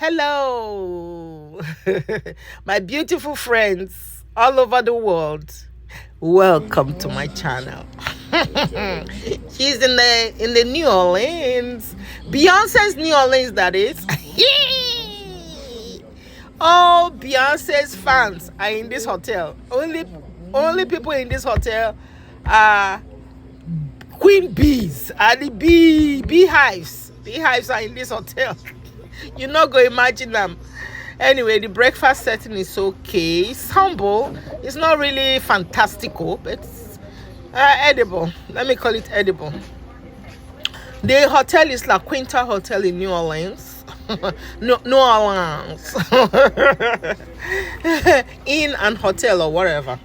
Hello, my beautiful friends all over the world. Welcome to my channel. She's in the New Orleans, Beyonce's New Orleans. That is. All Beyonce's fans are in this hotel. Only people in this hotel are queen bees, and the beehives. Beehives are in this hotel. You're not going to imagine them. Anyway, the breakfast setting is okay. It's humble. It's not really fantastical, but it's edible. Let me call it edible. The hotel is La Quinta Hotel in New Orleans. New Orleans. Inn and hotel or whatever.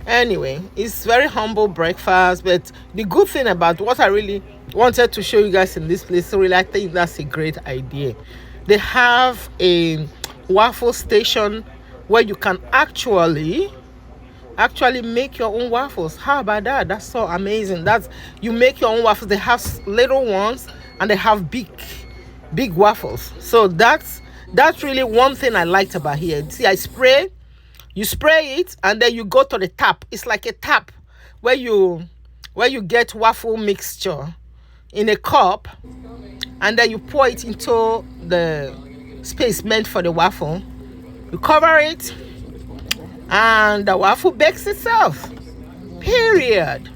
Anyway, it's very humble breakfast, but the good thing about what I really wanted to show you guys in this place, really, I think that's a great idea. They have a waffle station where you can actually make your own waffles. How about that? That's so amazing. You make your own waffles. They have little ones and they have big waffles. So that's really one thing I liked about here. See, you spray it and then you go to the tap. It's like a tap where you get waffle mixture in a cup, and then you pour it into the space meant for the waffle. You cover it and the waffle bakes itself. Period.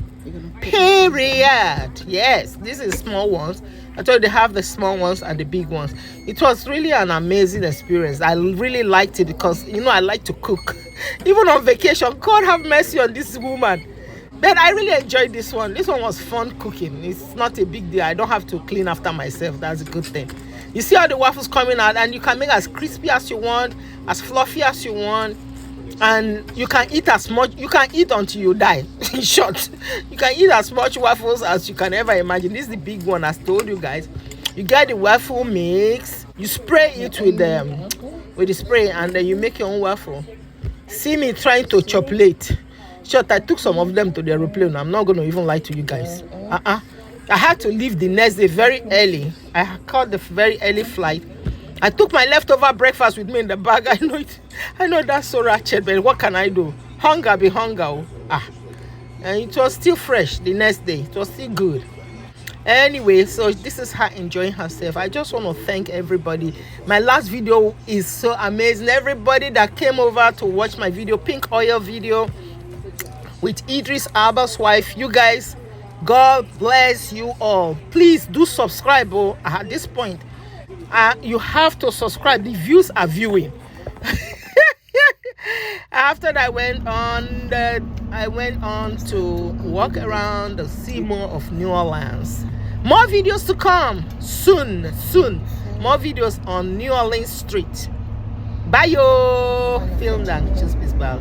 Yes, these are small ones. I told you they have the small ones and the big ones. It was really an amazing experience. I really liked it because, I like to cook. Even on vacation, God have mercy on this woman. But I really enjoyed this one. This one was fun cooking. It's not a big deal. I don't have to clean after myself. That's a good thing. You see how the waffles coming out, and you can make as crispy as you want, as fluffy as you want. And you can eat as much. You can eat until you die. In short, you can eat as much waffles as you can ever imagine. This is the big one, as told you guys. You get the waffle mix. You spray it with the spray, and then you make your own waffle. See me trying to chop late. Short, I took some of them to the aeroplane. I'm not going to even lie to you guys. I had to leave the next day very early. I caught the very early flight. I took my leftover breakfast with me in the bag. I know that's so ratchet, but what can I do? Hunger be hunger. And it was still fresh the next day. It was still good. Anyway, so this is her enjoying herself. I just want to thank everybody. My last video is so amazing. Everybody that came over to watch my video, pink oil video with Idris Alba's wife, you guys, God bless you all. Please do subscribe. At this point, you have to subscribe. The views are viewing. After that, I went on to walk around the see more of New Orleans. More videos to come soon. More videos on New Orleans Street. Bye yo. Film that. Just peace. Bye.